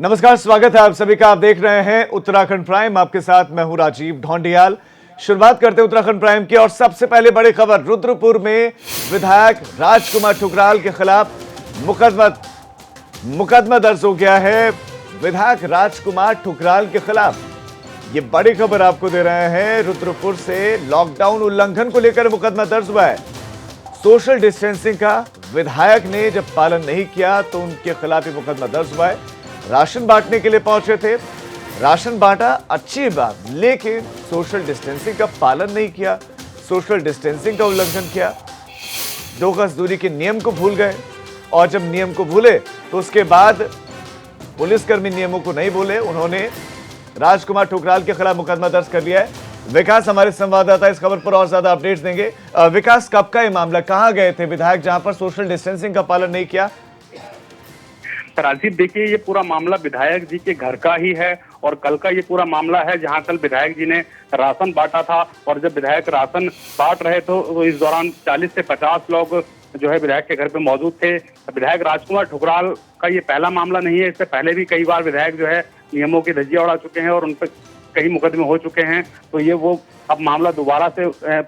नमस्कार, स्वागत है आप सभी का। आप देख रहे हैं उत्तराखंड प्राइम। आपके साथ मैं हूं राजीव ढोंडियाल। शुरुआत करते हैं उत्तराखंड प्राइम की और सबसे पहले बड़ी खबर, रुद्रपुर में विधायक राजकुमार ठुकराल के खिलाफ मुकदमा दर्ज हो गया है। विधायक राजकुमार ठुकराल के खिलाफ ये बड़ी खबर आपको दे रहे हैं। रुद्रपुर से लॉकडाउन उल्लंघन को लेकर मुकदमा दर्ज हुआ है। सोशल डिस्टेंसिंग का विधायक ने जब पालन नहीं किया तो उनके खिलाफ ये मुकदमा दर्ज हुआ है। राशन बांटने के लिए पहुंचे थे, राशन बांटा, अच्छी बात, लेकिन सोशल डिस्टेंसिंग का पालन नहीं किया, सोशल डिस्टेंसिंग का उल्लंघन किया, 2 गज दूरी के नियम को भूल गए। और जब नियम को भूले तो उसके बाद पुलिसकर्मी नियमों को नहीं भूले, उन्होंने राजकुमार ठुकराल के खिलाफ मुकदमा दर्ज कर लिया है। विकास हमारे संवाददाता इस खबर पर और ज्यादा अपडेट्स देंगे। विकास, कब का ये मामला, कहां गए थे विधायक जहां पर सोशल डिस्टेंसिंग का पालन नहीं किया? राजीव, देखिए, ये पूरा मामला विधायक जी के घर का ही है और कल का ये पूरा मामला है, जहां कल विधायक जी ने राशन बांटा था। और जब विधायक राशन बांट रहे थे तो इस दौरान 40 से 50 लोग जो है विधायक के घर पे मौजूद थे। विधायक राजकुमार ठुकराल का ये पहला मामला नहीं है, इससे पहले भी कई बार विधायक जो है नियमों की धज्जियां उड़ा चुके हैं और उन पर कई मुकदमे हो चुके हैं। तो ये वो अब मामला दोबारा से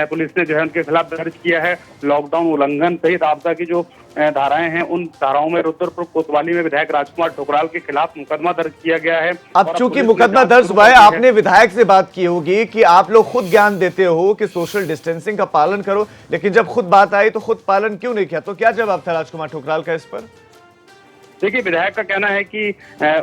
पुलिस ने जो है उनके खिलाफ दर्ज किया है। लॉकडाउन उल्लंघन सहित आपदा की जो धाराएं हैं, उन धाराओं में रुद्रपुर कोतवाली में विधायक राजकुमार ठुकराल के खिलाफ मुकदमा दर्ज किया गया है। अब चूंकि मुकदमा दर्ज हुआ है, आपने विधायक से बात की होगी कि आप लोग खुद ज्ञान देते हो कि सोशल डिस्टेंसिंग का पालन करो, लेकिन जब खुद बात आई तो खुद पालन क्यों नहीं किया? तो क्या जवाब था राजकुमार ठुकराल का इस पर? देखिए, विधायक का कहना है कि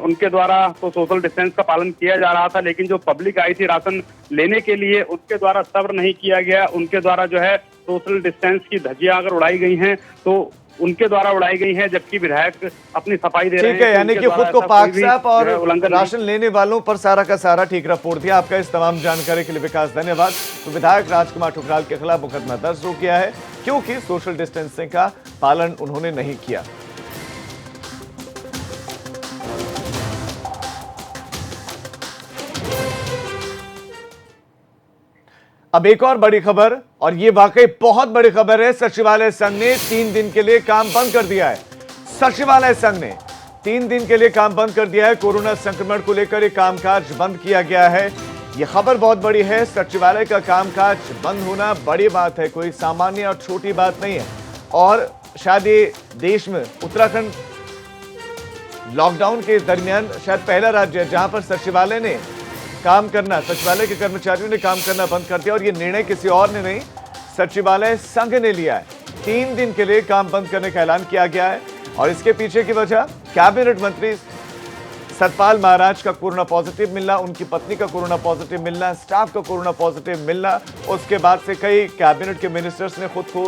उनके द्वारा तो सोशल डिस्टेंस का पालन किया जा रहा था, लेकिन जो पब्लिक आई थी राशन लेने के लिए, उनके द्वारा सब्र नहीं किया गया। उनके द्वारा जो है सोशल डिस्टेंस की धज्जियां अगर उड़ाई गई हैं तो उनके द्वारा उड़ाई गई हैं, जबकि विधायक अपनी सफाई दे रहे हैं। ठीक है, यानी कि खुद को पाक साफ और राशन लेने वालों पर सारा का सारा ठीक रिपोर्ट दिया। आपका इस तमाम जानकारी के लिए विकास धन्यवाद। तो विधायक राजकुमार ठुकराल के खिलाफ मुकदमा दर्ज हो गया है क्योंकि सोशल डिस्टेंसिंग का पालन उन्होंने नहीं किया। अब एक और बड़ी खबर, और ये वाकई बहुत बड़ी खबर है। सचिवालय संघ ने 3 दिन के लिए काम बंद कर दिया है। सचिवालय संघ ने 3 दिन के लिए काम बंद कर दिया है। कोरोना संक्रमण को लेकर यह कामकाज बंद किया गया है। यह खबर बहुत बड़ी है। सचिवालय का कामकाज बंद होना बड़ी बात है, कोई सामान्य और छोटी बात नहीं है। और शायद ये देश में उत्तराखंड लॉकडाउन के दरमियान शायद पहला राज्य है जहां पर सचिवालय ने काम करना, सचिवालय के कर्मचारियों ने काम करना बंद कर दिया। और ये निर्णय किसी और ने नहीं, सचिवालय संघ ने लिया है। 3 दिन के लिए काम बंद करने का ऐलान किया गया है। और इसके पीछे की वजह कैबिनेट मंत्री सतपाल महाराज का कोरोना पॉजिटिव मिलना, उनकी पत्नी का कोरोना पॉजिटिव मिलना, स्टाफ का कोरोना पॉजिटिव मिलना। उसके बाद से कई कैबिनेट के मिनिस्टर्स ने खुद को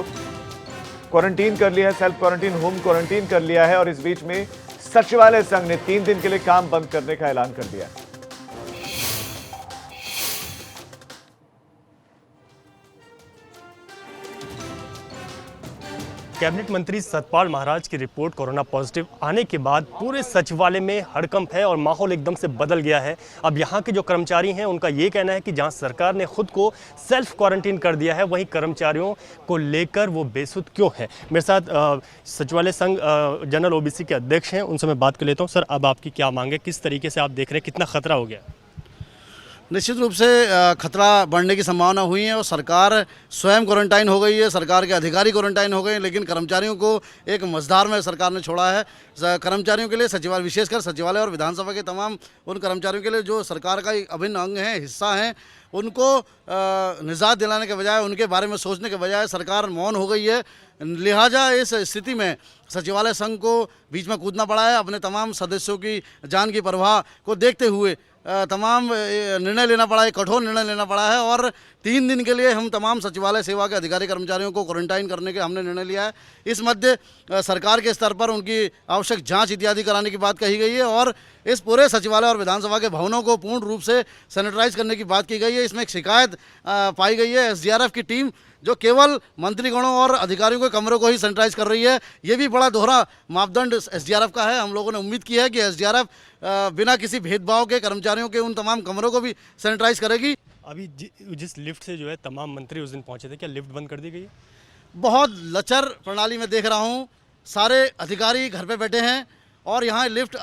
क्वारंटीन कर लिया है, सेल्फ क्वारंटीन, होम क्वारंटीन कर लिया है। और इस बीच में सचिवालय संघ ने 3 दिन के लिए काम बंद करने का ऐलान कर दिया है। कैबिनेट मंत्री सतपाल महाराज की रिपोर्ट कोरोना पॉजिटिव आने के बाद पूरे सचिवालय में हड़कंप है और माहौल एकदम से बदल गया है। अब यहाँ के जो कर्मचारी हैं उनका ये कहना है कि जहाँ सरकार ने खुद को सेल्फ क्वारंटीन कर दिया है, वहीं कर्मचारियों को लेकर वो बेसुध क्यों है। मेरे साथ सचिवालय संघ जनरल ओबीसी के अध्यक्ष हैं, उनसे मैं बात कर लेता हूँ। सर, अब आपकी क्या मांग है, किस तरीके से आप देख रहे हैं, कितना खतरा हो गया? निश्चित रूप से खतरा बढ़ने की संभावना हुई है और सरकार स्वयं क्वारंटाइन हो गई है, सरकार के अधिकारी क्वारंटाइन हो गए हैं, लेकिन कर्मचारियों को एक मझधार में सरकार ने छोड़ा है। कर्मचारियों के लिए सचिवालय, विशेषकर सचिवालय और विधानसभा के तमाम उन कर्मचारियों के लिए जो सरकार का एक अभिन्न अंग है, हिस्सा हैं, उनको निजात दिलाने के बजाय, उनके बारे में सोचने के बजाय सरकार मौन हो गई है। लिहाजा इस स्थिति में सचिवालय संघ को बीच में कूदना पड़ा है। अपने तमाम सदस्यों की जान की परवाह को देखते हुए तमाम निर्णय लेना पड़ा है, कठोर निर्णय लेना पड़ा है। और 3 दिन के लिए हम तमाम सचिवालय सेवा के अधिकारी कर्मचारियों को क्वारंटाइन करने के हमने निर्णय लिया है। इस मध्य सरकार के स्तर पर उनकी आवश्यक जांच इत्यादि कराने की बात कही गई है और इस पूरे सचिवालय और विधानसभा के भवनों को पूर्ण रूप से सैनिटाइज करने की बात की गई है। इसमें एक शिकायत पाई गई है एसडीआरएफ की टीम जो केवल मंत्रीगणों और अधिकारियों के कमरों को ही सैनिटाइज कर रही है। ये भी बड़ा दोहरा मापदंड एसडीआरएफ का है। हम लोगों ने उम्मीद की है कि एसडीआरएफ बिना किसी भेदभाव के कर्मचारियों के उन तमाम कमरों को भी सैनिटाइज करेगी। अभी जिस लिफ्ट से जो है तमाम मंत्री उस दिन पहुंचे थे, क्या लिफ्ट बंद कर दी गई है? बहुत लचर प्रणाली में देख रहा हूँ, सारे अधिकारी घर पे बैठे हैं और यहाँ लिफ्ट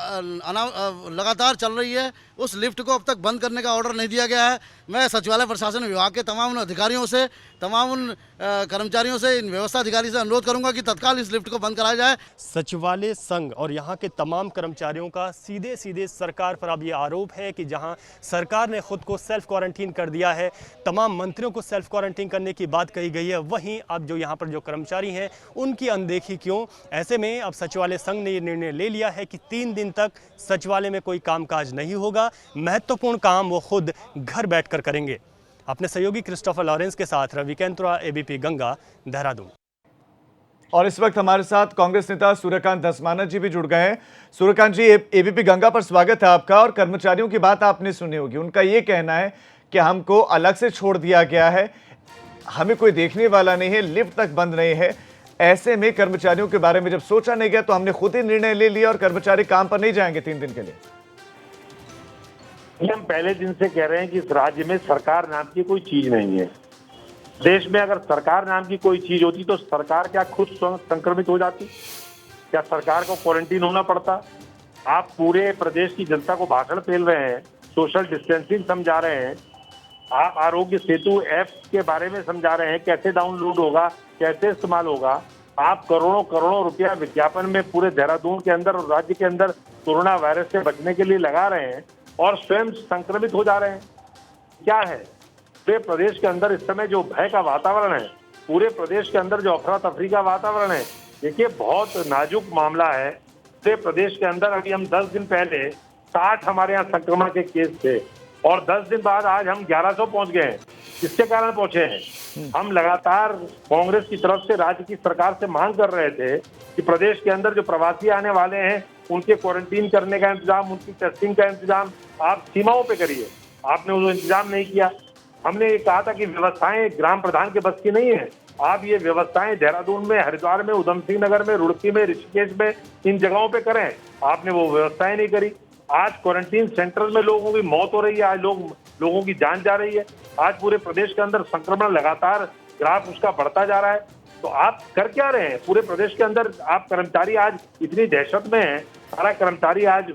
लगातार चल रही है। उस लिफ्ट को अब तक बंद करने का ऑर्डर नहीं दिया गया है। मैं सचिवालय प्रशासन विभाग के तमाम उन अधिकारियों से, तमाम उन कर्मचारियों से, इन व्यवस्था अधिकारी से अनुरोध करूंगा कि तत्काल इस लिफ्ट को बंद कराया जाए। सचिवालय संघ और यहाँ के तमाम कर्मचारियों का सीधे सीधे सरकार पर अब ये आरोप है कि जहाँ सरकार ने खुद को सेल्फ क्वारंटीन कर दिया है, तमाम मंत्रियों को सेल्फ क्वारंटीन करने की बात कही गई है, वहीं अब जो यहाँ पर जो कर्मचारी हैं उनकी अनदेखी क्यों। ऐसे में अब सचिवालय संघ ने ये निर्णय ले लिया है कि 3 दिन तक सचिवालय में कोई कामकाज नहीं होगा, महत्वपूर्ण काम वो खुद घर बैठकर करेंगे। अपने सहयोगी क्रिस्टोफर लॉरेंस के साथ रवि कैंतुरा, एबीपी गंगा, देहरादून। और इस वक्त हमारे साथ कांग्रेस नेता सूर्यकांत धस्माना जी भी जुड़ गए हैं। सूर्यकांत जी, एबीपी गंगा पर स्वागत है आपका। और कर्मचारियों की बात आपने सुनी होगी, उनका ये कहना है कि हमको अलग से छोड़ दिया गया है, हमें कोई देखने वाला नहीं है, लिफ्ट तक बंद नहीं है। ऐसे में कर्मचारियों के बारे में जब सोचा नहीं गया तो हमने खुद ही निर्णय ले लिया और कर्मचारी काम पर नहीं जाएंगे 3 दिन के लिए। हम पहले दिन से कह रहे हैं कि इस राज्य में सरकार नाम की कोई चीज नहीं है। देश में अगर सरकार नाम की कोई चीज होती तो सरकार क्या खुद संक्रमित हो जाती? क्या सरकार को क्वारंटीन होना पड़ता? आप पूरे प्रदेश की जनता को भाषण फेल रहे हैं, सोशल डिस्टेंसिंग समझा रहे हैं, आप आरोग्य सेतु ऐप के बारे में समझा रहे हैं कैसे डाउनलोड होगा, कैसे इस्तेमाल होगा। आप करोड़ों करोड़ों रुपया विज्ञापन में पूरे देहरादून के अंदर और राज्य के अंदर कोरोना वायरस से बचने के लिए लगा रहे हैं और स्वयं संक्रमित हो जा रहे हैं। क्या है पूरे प्रदेश के अंदर इस समय जो भय का वातावरण है, पूरे प्रदेश के अंदर जो अफरा तफरी का वातावरण है, देखिए बहुत नाजुक मामला है। पूरे प्रदेश के अंदर अभी हम 10 दिन पहले 60 हमारे यहाँ संक्रमण के केस थे और 10 दिन बाद आज हम 1100 पहुंच गए हैं। किसके कारण पहुंचे हैं? हम लगातार कांग्रेस की तरफ से राज्य की सरकार से मांग कर रहे थे कि प्रदेश के अंदर जो प्रवासी आने वाले हैं उनके क्वारंटीन करने का इंतजाम, उनकी टेस्टिंग का इंतजाम आप सीमाओं पे करिए। आपने वो इंतजाम नहीं किया। हमने ये कहा था कि व्यवस्थाएं ग्राम प्रधान के बस की नहीं है। आप ये व्यवस्थाएं देहरादून में, हरिद्वार में, उधम सिंह नगर में, रुड़की में, ऋषिकेश में, इन जगहों पे करें। आपने वो व्यवस्थाएं नहीं करी। आज क्वारंटीन सेंटर में लोगों की मौत हो रही है, आज लोगों की जान जा रही है। आज पूरे प्रदेश के अंदर संक्रमण लगातार ग्राफ उसका बढ़ता जा रहा है। तो आप कर क्या रहे हैं पूरे प्रदेश के अंदर? आप कर्मचारी आज इतनी दहशत में हैं, सारा कर्मचारी आज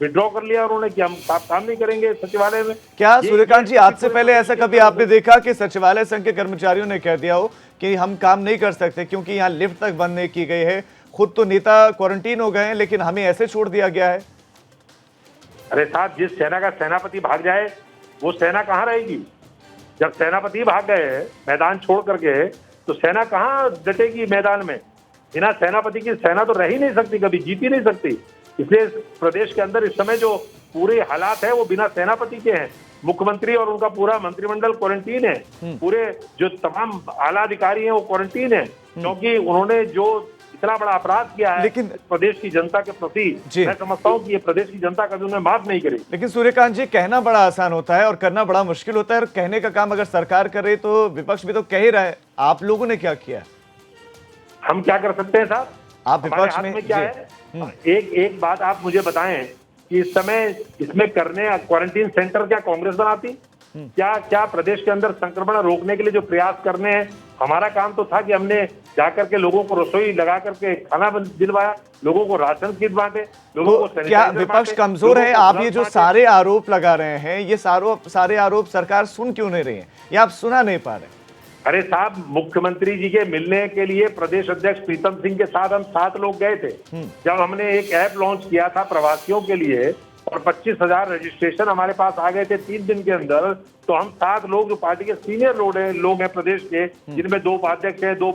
विड्रॉ कर लिया उन्होंने कि हम काम नहीं करेंगे सचिवालय में। क्या सूर्यकांत जी, आज से पहले ऐसा कभी आपने देखा कि सचिवालय संघ के कर्मचारियों ने कह दिया हो कि हम काम नहीं कर सकते क्योंकि यहाँ लिफ्ट तक बंद नहीं की गई है, खुद तो नेता क्वारंटीन हो गए हैं लेकिन हमें ऐसे छोड़ दिया गया है? अरे साहब, जिस सेना का सेनापति भाग जाए वो सेना कहाँ रहेगी? जब सेनापति भाग गए मैदान छोड़ करके तो सेना कहाँ डटेगी मैदान में? बिना सेनापति की सेना तो रह ही नहीं सकती, कभी जीत ही नहीं सकती। इसलिए प्रदेश के अंदर इस समय जो पूरे हालात है वो बिना सेनापति के हैं। मुख्यमंत्री और उनका पूरा मंत्रिमंडल क्वारंटीन है, पूरे जो तमाम आला अधिकारी हैं वो क्वारंटीन है, क्योंकि उन्होंने जो इतना बड़ा अपराध किया है लेकिन प्रदेश की जनता के प्रति। मैं समझता हूँ कि ये प्रदेश की जनता कभी उन्हें माफ नहीं करेगी। लेकिन सूर्यकांत जी, कहना बड़ा आसान होता है और करना बड़ा मुश्किल होता है। और कहने का काम अगर सरकार कर रही तो विपक्ष भी तो कह ही रहा है, आप लोगों ने क्या किया? हम क्या कर सकते हैं साहब? आप विपक्ष में क्या है? एक बात आप मुझे बताएं कि इस समय इसमें करने क्वारंटीन सेंटर क्या कांग्रेस बनाती? क्या प्रदेश के अंदर संक्रमण रोकने के लिए जो प्रयास करने हैं, हमारा काम तो था कि हमने जाकर के लोगों को रसोई लगा करके खाना दिलवाया, लोगों को राशन किट बांटे, लोगों को क्या विपक्ष कमुखोर है? आप ये जो सारे आरोप लगा रहे हैं, ये सारे आरोप सरकार सुन क्यों नहीं रही है या आप सुना नहीं पा रहे? अरे साहब, मुख्यमंत्री जी के मिलने के लिए प्रदेश अध्यक्ष प्रीतम सिंह के साथ हम 7 लोग गए थे। जब हमने एक ऐप लॉन्च किया था प्रवासियों के लिए और 25,000 रजिस्ट्रेशन हमारे पास आ गए थे 3 दिन के अंदर, तो हम 7 लोग जो पार्टी के सीनियर लोग हैं प्रदेश के, जिनमें 2 उपाध्यक्ष हैं, 2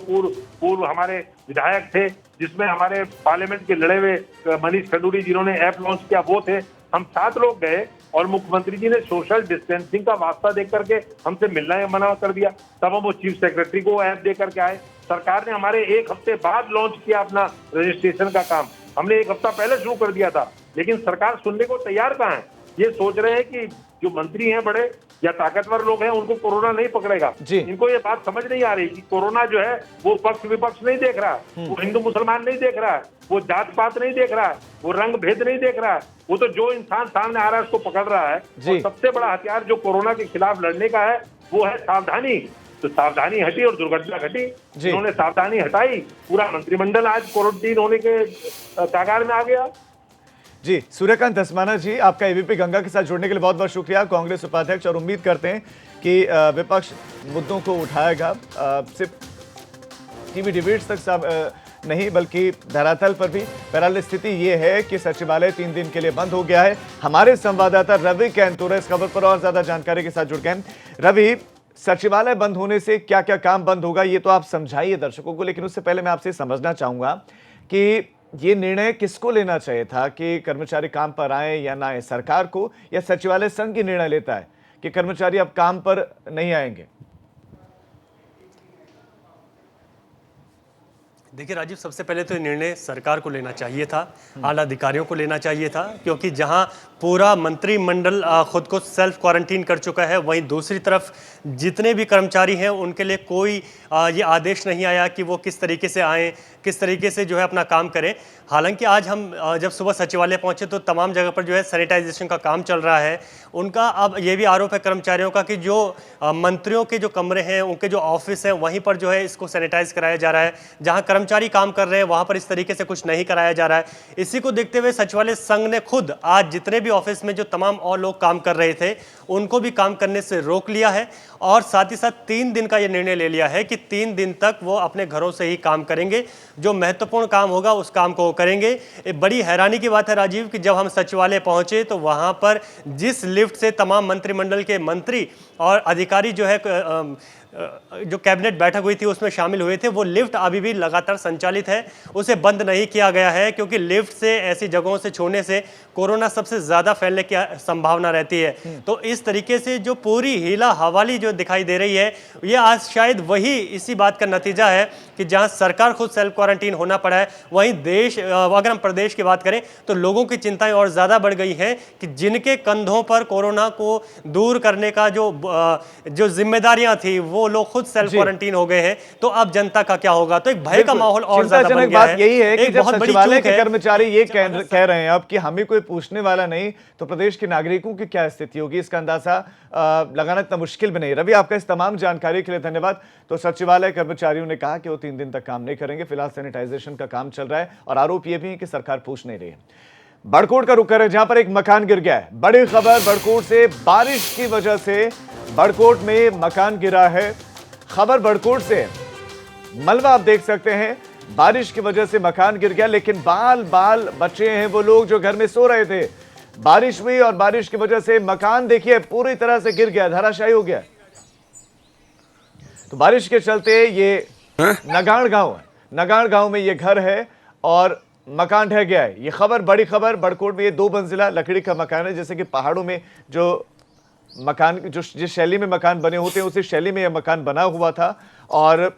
पूर्व हमारे विधायक थे, जिसमें हमारे पार्लियामेंट के लड़े हुए मनीष खंडूरी जिन्होंने ऐप लॉन्च किया वो थे। हम 7 लोग गए और मुख्यमंत्री जी ने सोशल डिस्टेंसिंग का वास्ता देख करके हमसे मिलना मना कर दिया। तब हम वो चीफ सेक्रेटरी को ऐप दे करके आए। सरकार ने हमारे 1 हफ्ते बाद लॉन्च किया अपना रजिस्ट्रेशन का काम। हमने 1 हफ्ता पहले शुरू कर दिया था, लेकिन सरकार सुनने को तैयार कहाँ है? ये सोच रहे हैं कि जो मंत्री हैं बड़े या ताकतवर लोग हैं उनको कोरोना नहीं पकड़ेगा। इनको ये बात समझ नहीं आ रही कि कोरोना जो है वो पक्ष विपक्ष नहीं देख रहा, वो हिंदू मुसलमान नहीं देख रहा है, वो जात पात नहीं देख रहा है, वो रंग भेद नहीं देख रहा है, वो तो जो इंसान सामने आ रहा है उसको पकड़ रहा है। और सबसे बड़ा हथियार जो कोरोना के खिलाफ लड़ने का है वो है सावधानी। तो सावधानी हटी और दुर्घटना घटी। उन्होंने सावधानी हटाई, पूरा मंत्रिमंडल आज क्वारंटीन होने के कगार में आ गया। जी, सूर्यकांत धस्माना जी, आपका एबीपी गंगा के साथ जुड़ने के लिए बहुत बहुत शुक्रिया। कांग्रेस उपाध्यक्ष, और उम्मीद करते हैं कि विपक्ष मुद्दों को उठाएगा, सिर्फ टीवी डिबेट्स तक नहीं बल्कि धरातल पर भी। बहरहाल स्थिति ये है कि सचिवालय 3 दिन के लिए बंद हो गया है। हमारे संवाददाता रवि कैंतुरा इस खबर पर और ज्यादा जानकारी के साथ जुड़ गए हैं। रवि, सचिवालय बंद होने से क्या क्या काम बंद होगा ये तो आप समझाइए दर्शकों को, लेकिन उससे पहले मैं आपसे समझना चाहूंगा कि ये निर्णय किसको लेना चाहिए था कि कर्मचारी काम पर आए या ना आए, सरकार को या सचिवालय संघ की निर्णय लेता है कि कर्मचारी अब काम पर नहीं आएंगे? देखिए राजीव, सबसे पहले तो ये निर्णय सरकार को लेना चाहिए था, आला अधिकारियों को लेना चाहिए था, क्योंकि जहां पूरा मंत्रिमंडल खुद को सेल्फ क्वारंटीन कर चुका है, वहीं दूसरी तरफ जितने भी कर्मचारी हैं उनके लिए कोई ये आदेश नहीं आया कि वो किस तरीके से आएँ, किस तरीके से जो है अपना काम करें। हालांकि आज हम जब सुबह सचिवालय पहुंचे तो तमाम जगह पर जो है सैनिटाइजेशन का काम चल रहा है। उनका अब ये भी आरोप है कर्मचारियों का कि जो मंत्रियों के जो कमरे हैं, उनके जो ऑफिस हैं, वहीं पर जो है इसको सैनिटाइज कराया जा रहा है। जहां कर्मचारी काम कर रहे हैं वहां पर इस तरीके से कुछ नहीं कराया जा रहा है। इसी को देखते हुए सचिवालय संघ ने खुद आज जितने भी ऑफिस में जो तमाम और लोग काम कर रहे थे उनको भी काम करने से रोक लिया है, और साथ ही साथ 3 दिन का ये निर्णय ले लिया है कि 3 दिन तक वो अपने घरों से ही काम करेंगे। जो महत्वपूर्ण काम होगा उस काम को करेंगे। बड़ी हैरानी की बात है राजीव कि जब हम सचिवालय पहुंचे तो वहां पर जिस लिफ्ट से तमाम मंत्रिमंडल के मंत्री और अधिकारी जो है जो कैबिनेट बैठक हुई थी उसमें शामिल हुए थे, वो लिफ्ट अभी भी लगातार संचालित है, उसे बंद नहीं किया गया है, क्योंकि लिफ्ट से ऐसी जगहों से छूने से कोरोना सबसे ज्यादा फैलने की संभावना रहती है। तो इस तरीके से जो पूरी हीला हवाली जो दिखाई दे रही है, ये आज शायद वही इसी बात का नतीजा है कि जहां सरकार खुद सेल्फ क्वारंटीन होना पड़ा है, वहीं देश, अगर हम प्रदेश की बात करें तो लोगों की चिंताएं और ज्यादा बढ़ गई हैं कि जिनके कंधों पर कोरोना को दूर करने का जो जिम्मेदारियां थी वो लोग खुद सेल्फ क्वारंटीन हो गए हैं। तो अब जनता का क्या होगा? तो एक भय का माहौल और ज्यादा बन गया है। यही है कि एक जब बहुत बड़ी सचिवालय चूक के है। कर्मचारी ये कह रहे हैं अब कि हमें कोई पूछने वाला नहीं, तो प्रदेश के नागरिकों की क्या स्थिति होगी, इसका अंदाजा लगाना इतना मुश्किल भी नहीं। रवि, आपका इस तमाम जानकारी के लिए धन्यवाद। तो सचिवालय कर्मचारियों ने कहा कि वो 3 दिन तक काम नहीं करेंगे। फिलहाल सैनिटाइजेशन का काम चल रहा है और आरोप यह भी है कि सरकार पूछ नहीं रही है। बड़कोट का रुख करें, जहां पर एक मकान गिर गया है। बड़ी खबर बड़कोट से, बारिश की वजह से बड़कोट में मकान गिरा है। खबर बड़कोट से, मलबा आप देख सकते हैं, बारिश की वजह से मकान गिर गया, लेकिन बाल बाल बचे हैं वो लोग जो घर में सो रहे थे। बारिश हुई और बारिश की वजह से मकान देखिए पूरी तरह से गिर गया, धराशायी हो गया। तो बारिश के चलते ये नगाड़ गांव है, नगाड़ गांव में ये घर है और मकान ढह गया है। ये खबर, बड़ी खबर, बड़कोट में ये 2 मंजिला लकड़ी का मकान है। जैसे कि पहाड़ों में जो मकान, जो जिस शैली में मकान बने होते हैं उसी शैली में यह मकान बना हुआ था और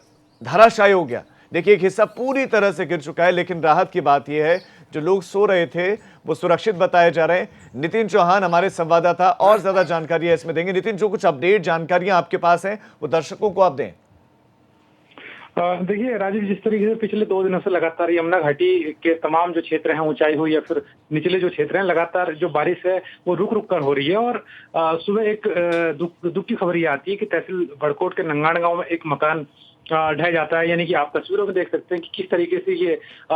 धराशायी हो गया। देखिए एक हिस्सा पूरी तरह से गिर चुका है, लेकिन राहत की बात यह है जो लोग सो रहे थे वो सुरक्षित बताए जा रहे हैं। नितिन चौहान हमारे संवाददाता और ज्यादा जानकारी है इसमें देंगे। नितिन, जो कुछ अपडेट जानकारियां आपके पास हैं वो दर्शकों को आप दें। देखिए राजीव, जिस तरीके से पिछले 2 दिनों से लगातार यमुना घाटी के तमाम जो क्षेत्र हैं, ऊंचाई हो या फिर निचले जो क्षेत्र हैं, लगातार जो बारिश है वो रुक रुक कर हो रही है। और सुबह एक दुख की खबर ये आती है कि तहसील बड़कोट के नंगाड़ गांव में एक मकान ढह जाता है। यानी कि आप तस्वीरों में देख सकते हैं कि किस तरीके से ये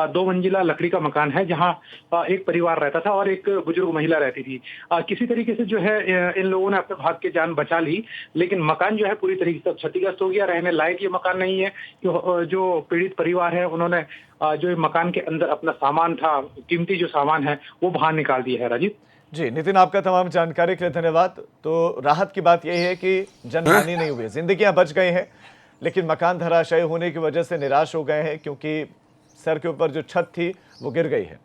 2 मंजिला लकड़ी का मकान है, जहां एक परिवार रहता था और एक बुजुर्ग महिला रहती थी। किसी तरीके से जो है इन लोगों ने अपने भाग के जान बचा ली, लेकिन मकान जो है पूरी तरीके से क्षतिग्रस्त हो गया। रहने लायक ये मकान नहीं है। जो पीड़ित परिवार है उन्होंने जो मकान के अंदर अपना सामान था, कीमती जो सामान है, वो बाहर निकाल दिया है। राजीव जी, नितिन, आपका तमाम जानकारी के लिए धन्यवाद। तो राहत की बात यही है कि जनहानि नहीं हुई, जिंदगियां बच गई हैं, लेकिन मकान धराशायी होने की वजह से निराश हो गए हैं क्योंकि सर के ऊपर जो छत थी वो गिर गई है।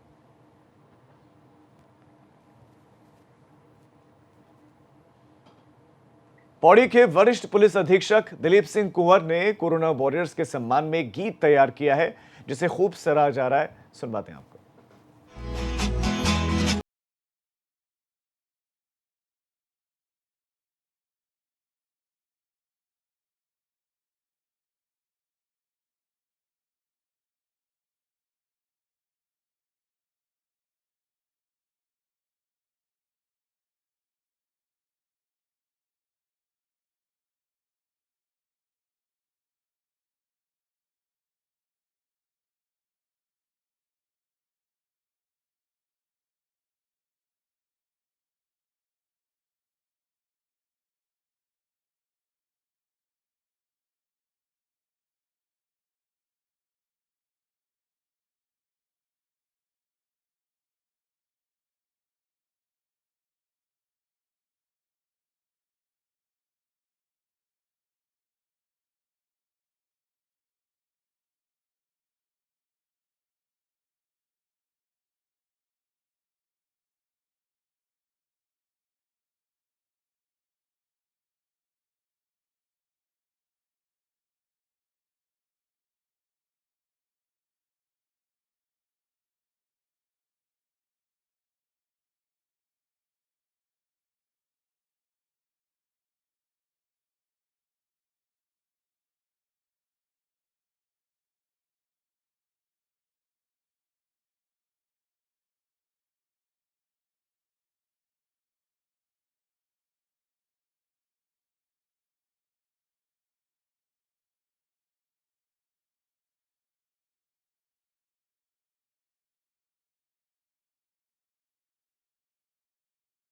पौड़ी के वरिष्ठ पुलिस अधीक्षक दिलीप सिंह कुंवर ने कोरोना वॉरियर्स के सम्मान में गीत तैयार किया है जिसे खूब सराहा जा रहा है। सुनवाते हैं आपको।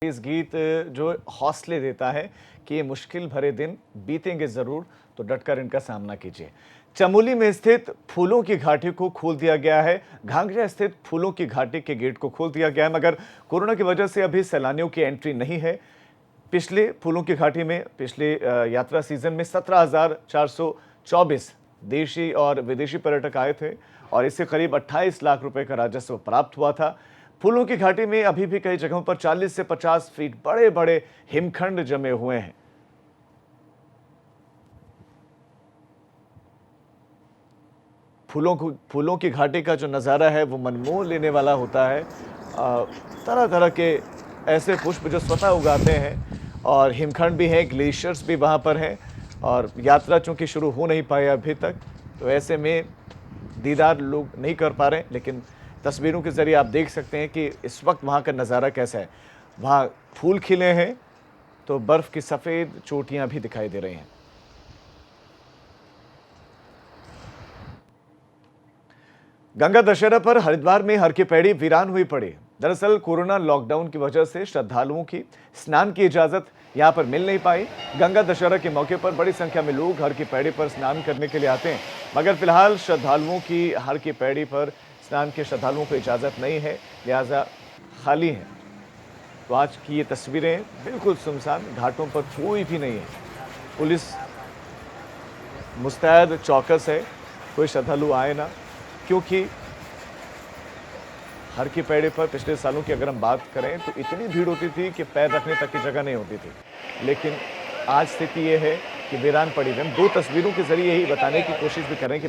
इस गीत जो हौसले देता है कि ये मुश्किल भरे दिन बीतेंगे जरूर, तो डटकर इनका सामना कीजिए। चमोली में स्थित फूलों की घाटी को खोल दिया गया है। घाघरा स्थित फूलों की घाटी के गेट को खोल दिया गया है, मगर कोरोना की वजह से अभी सैलानियों की एंट्री नहीं है। पिछले फूलों की घाटी में पिछले यात्रा सीजन में 17,424 देशी और विदेशी पर्यटक आए थे और इससे करीब 28 लाख रुपए का राजस्व प्राप्त हुआ था। फूलों की घाटी में अभी भी कई जगहों पर 40 से 50 फीट बड़े बड़े हिमखंड जमे हुए हैं। फूलों की घाटी का जो नज़ारा है वो मनमोह लेने वाला होता है। तरह तरह के ऐसे पुष्प जो स्वतः उगाते हैं और हिमखंड भी हैं, ग्लेशियर्स भी वहाँ पर हैं और यात्रा चूँकि शुरू हो नहीं पाई अभी तक, तो ऐसे में दीदार लोग नहीं कर पा रहे हैं। लेकिन तस्वीरों के ज़रिए आप देख सकते हैं कि इस वक्त वहाँ का नज़ारा कैसा है। वहाँ फूल खिले हैं तो बर्फ़ की सफ़ेद चोटियाँ भी दिखाई दे रही हैं। गंगा दशहरा पर हरिद्वार में हर की पैड़ी वीरान हुई पड़ी। दरअसल कोरोना लॉकडाउन की वजह से श्रद्धालुओं की स्नान की इजाजत यहां पर मिल नहीं पाई। गंगा दशहरा के मौके पर बड़ी संख्या में लोग हर की पैड़ी पर स्नान करने के लिए आते हैं, मगर फिलहाल श्रद्धालुओं की हर की पैड़ी पर स्नान के श्रद्धालुओं को इजाजत नहीं है, लिहाजा खाली है। तो आज की ये तस्वीरें बिल्कुल सुनसान, घाटों पर कोई भी नहीं है। पुलिस मुस्तैद चौकस है, कोई श्रद्धालु आए ना, क्योंकि हर की पैड़ी पर पिछले सालों की अगर हम बात करें तो इतनी भीड़ होती थी कि पैर रखने तक की जगह नहीं होती थी। लेकिन आज स्थिति ये है कि वीरान पड़ी हुई। हम दो तस्वीरों के जरिए यही बताने की कोशिश भी करें कि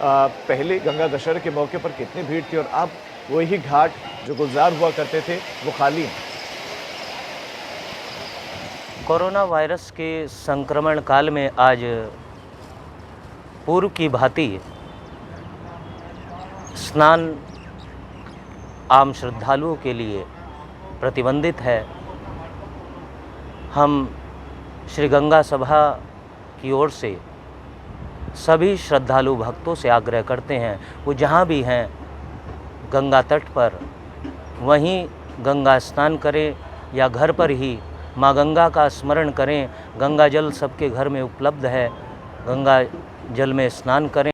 पहले गंगा दशहरा के मौके पर कितनी भीड़ थी और अब वही घाट जो गुलजार हुआ करते थे वो खाली हैं। कोरोना वायरस के संक्रमण काल में आज पूर्व की भांति स्नान आम श्रद्धालुओं के लिए प्रतिबंधित है। हम श्री गंगा सभा की ओर से सभी श्रद्धालु भक्तों से आग्रह करते हैं वो जहाँ भी हैं गंगा तट पर वहीं गंगा स्नान करें या घर पर ही माँ गंगा का स्मरण करें। गंगा जल सबके घर में उपलब्ध है, गंगा जल में स्नान करें।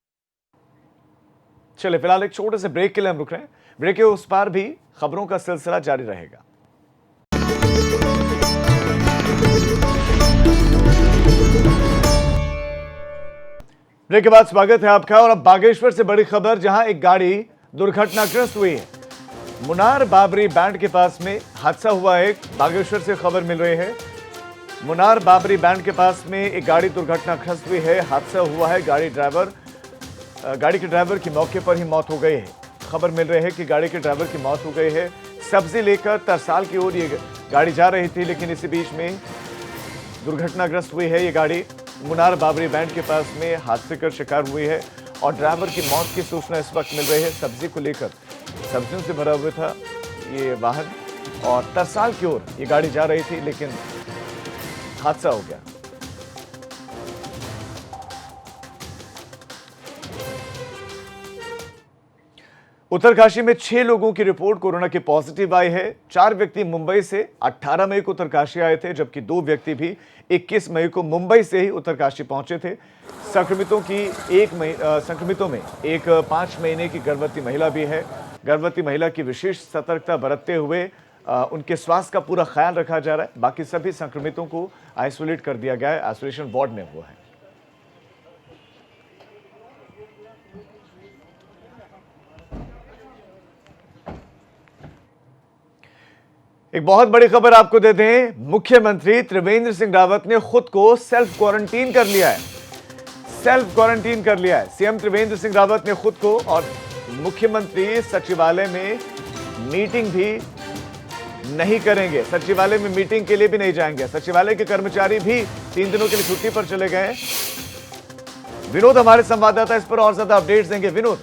चलिए फिलहाल एक छोटे से ब्रेक के लिए हम रुक रहे हैं। ब्रेक के उस पार भी खबरों का सिलसिला जारी रहेगा। ब्रेक के बाद स्वागत है आपका। और अब बागेश्वर से बड़ी खबर, जहां एक गाड़ी दुर्घटनाग्रस्त हुई है। मुनार बाबरी बैंड के पास में हादसा हुआ है। बागेश्वर से खबर मिल रही है, मुनार बाबरी बैंड के पास में एक गाड़ी दुर्घटनाग्रस्त हुई है। हादसा हुआ है, गाड़ी के ड्राइवर की मौके पर ही मौत हो गई है। खबर मिल रही है कि गाड़ी के ड्राइवर की मौत हो गई है। सब्जी लेकर तरसाल की ओर ये गाड़ी जा रही थी, लेकिन इसी बीच में दुर्घटनाग्रस्त हुई है। ये गाड़ी मुनार बाबरी बैंड के पास में हादसे का शिकार हुई है और ड्राइवर की मौत की सूचना इस वक्त मिल रही है। सब्जी को लेकर, सब्जियों से भरा हुआ था ये वाहन और तरसाल की ओर ये गाड़ी जा रही थी, लेकिन हादसा हो गया। उत्तरकाशी में 6 लोगों की रिपोर्ट कोरोना की पॉजिटिव आई है। 4 व्यक्ति मुंबई से 18 मई को उत्तरकाशी आए थे, जबकि 2 व्यक्ति भी 21 मई को मुंबई से ही उत्तरकाशी पहुंचे थे। संक्रमितों में एक 5 महीने की गर्भवती महिला भी है। गर्भवती महिला की विशेष सतर्कता बरतते हुए उनके स्वास्थ्य का पूरा ख्याल रखा जा रहा है। बाकी सभी संक्रमितों को आइसोलेट कर दिया गया है, आइसोलेशन वार्ड में हुआ है। एक बहुत बड़ी खबर आपको दे दें, मुख्यमंत्री त्रिवेंद्र सिंह रावत ने खुद को सेल्फ क्वारंटीन कर लिया है। सीएम त्रिवेंद्र सिंह रावत ने खुद को और मुख्यमंत्री सचिवालय में मीटिंग भी नहीं करेंगे। सचिवालय में मीटिंग के लिए भी नहीं जाएंगे। सचिवालय के कर्मचारी भी 3 दिनों के लिए छुट्टी पर चले गए हैं। विनोद हमारे संवाददाता इस पर और ज्यादा अपडेट्स देंगे। विनोद।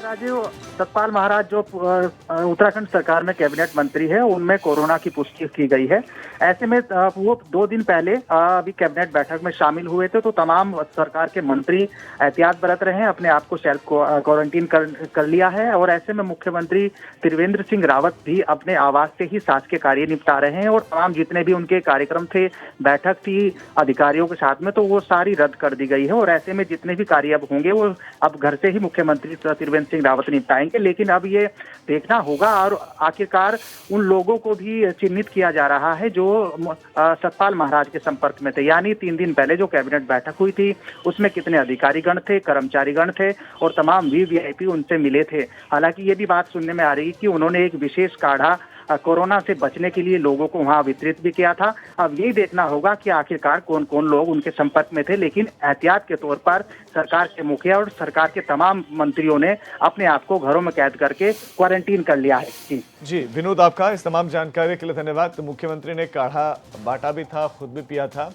राजीव, सतपाल महाराज जो उत्तराखंड सरकार में कैबिनेट मंत्री है, उनमें कोरोना की पुष्टि की गई है। ऐसे में वो 2 दिन पहले अभी कैबिनेट बैठक में शामिल हुए थे, तो तमाम सरकार के मंत्री एहतियात बरत रहे हैं, अपने आप को सेल्फ क्वारंटीन कर लिया है। और ऐसे में मुख्यमंत्री त्रिवेंद्र सिंह रावत भी अपने आवास से ही शासकीय कार्य निपटा रहे हैं और तमाम जितने भी उनके कार्यक्रम थे, बैठक थी अधिकारियों के साथ में, तो वो सारी रद्द कर दी गई है। और ऐसे में जितने भी कार्य अब होंगे वो अब घर से ही मुख्यमंत्री त्रिवेंद्र सिंह रावत निपटाएंगे। लेकिन अब ये देखना होगा और आखिरकार उन लोगों को भी चिन्हित किया जा रहा है जो सतपाल महाराज के संपर्क में थे। यानी 3 दिन पहले जो कैबिनेट बैठक हुई थी उसमें कितने अधिकारीगण थे, कर्मचारीगण थे और तमाम वीवीआईपी उनसे मिले थे। हालांकि ये भी बात सुनने में आ रही है कि उन्होंने एक विशेष काढ़ा कोरोना से बचने के लिए लोगों को वहां वितरित भी किया था। अब यही देखना होगा कि आखिरकार कौन कौन लोग उनके संपर्क में थे। लेकिन एहतियात के तौर पर सरकार के मुखिया और सरकार के तमाम मंत्रियों ने अपने आप को घरों में कैद करके क्वारंटीन कर लिया है। जी विनोद, आपका इस तमाम जानकारी के लिए धन्यवाद। तो मुख्यमंत्री ने काढ़ा बांटा भी था, खुद भी पिया था,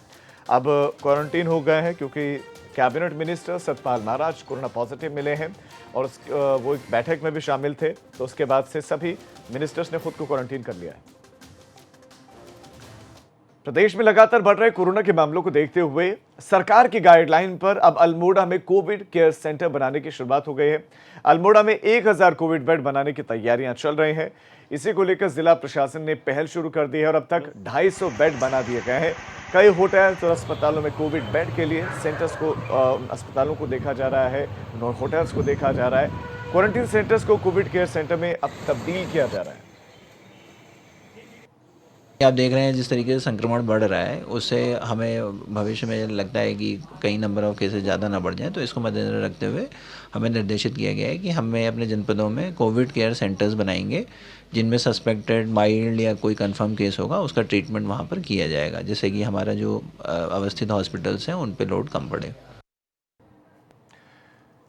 अब क्वारंटीन हो गए हैं क्योंकि cabinet minister Satpal Maharaj corona positive मिले हैं और वो एक बैठक में भी शामिल थे। तो उसके बाद से सभी मिनिस्टर्स ने खुद को क्वारंटीन कर लिया है। प्रदेश में लगातार बढ़ रहे कोरोना के मामलों को देखते हुए सरकार की गाइडलाइन पर अब अल्मोड़ा में कोविड केयर सेंटर बनाने की शुरुआत हो गई है। अल्मोड़ा में 1000 कोविड बेड बनाने की तैयारियां चल रही हैं। इसी को लेकर जिला प्रशासन ने पहल शुरू कर दी है और अब तक 250 बेड बना दिए गए हैं। कई होटल्स और अस्पतालों में कोविड बेड के लिए सेंटर्स को अस्पतालों को देखा जा रहा है, होटल्स को देखा जा रहा है। क्वारंटीन सेंटर्स को कोविड केयर सेंटर में अब तब्दील किया जा रहा है। आप देख रहे हैं जिस तरीके से संक्रमण बढ़ रहा है, उससे हमें भविष्य में लगता है कि कई नंबर ऑफ केसेस ज़्यादा ना बढ़ जाएं। तो इसको मद्देनजर रखते हुए हमें निर्देशित किया गया है कि हमें अपने जनपदों में कोविड केयर सेंटर्स बनाएंगे, जिनमें सस्पेक्टेड माइल्ड या कोई कंफर्म केस होगा उसका ट्रीटमेंट वहाँ पर किया जाएगा, जिससे कि हमारा जो अवस्थित हॉस्पिटल्स हैं उन पर लोड कम पड़े।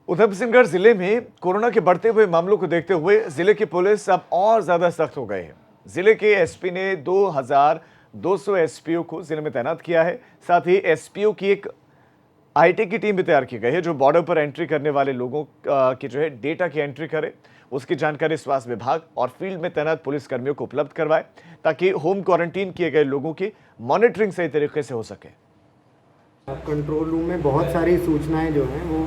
ऊधमसिंहगढ़ जिले में कोरोना के बढ़ते हुए मामलों को देखते हुए जिले की पुलिस अब और ज्यादा सख्त हो गई है। जिले के एसपी ने 2200 एसपीओ को जिले में तैनात किया है। साथ ही एसपीओ की एक आईटी की टीम भी तैयार की गई है जो बॉर्डर पर एंट्री करने वाले लोगों की जो है डेटा की एंट्री करे, उसकी जानकारी स्वास्थ्य विभाग और फील्ड में तैनात पुलिस कर्मियों को उपलब्ध करवाए ताकि होम क्वारंटीन किए गए लोगों की मॉनिटरिंग सही तरीके से हो सके। कंट्रोल रूम में बहुत सारी सूचनाएं जो हैं वो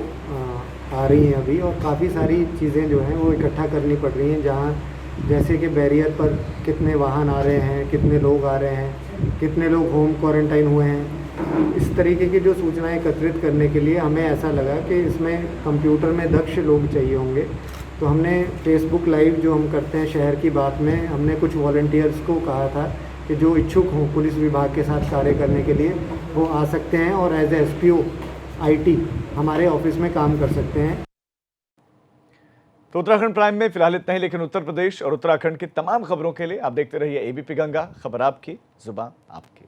आ रही हैं अभी, और काफ़ी सारी चीज़ें जो हैं वो इकट्ठा करनी पड़ रही हैं। जहाँ जैसे कि बैरियर पर कितने वाहन आ रहे हैं, कितने लोग आ रहे हैं, कितने लोग होम क्वारंटाइन हुए हैं, इस तरीके की जो सूचनाएं एकत्रित करने के लिए हमें ऐसा लगा कि इसमें कंप्यूटर में दक्ष लोग चाहिए होंगे। तो हमने फेसबुक लाइव जो हम करते हैं शहर की बात में, हमने कुछ वॉलंटियर्स को कहा था कि जो इच्छुक हों पुलिस विभाग के साथ कार्य करने के लिए वो आ सकते हैं और एज एसपीओ आईटी हमारे ऑफिस में काम कर सकते हैं। तो उत्तराखंड प्राइम में फिलहाल इतना ही, लेकिन उत्तर प्रदेश और उत्तराखंड की तमाम खबरों के लिए आप देखते रहिए एबीपी गंगा, खबर आपकी, जुबान आपकी।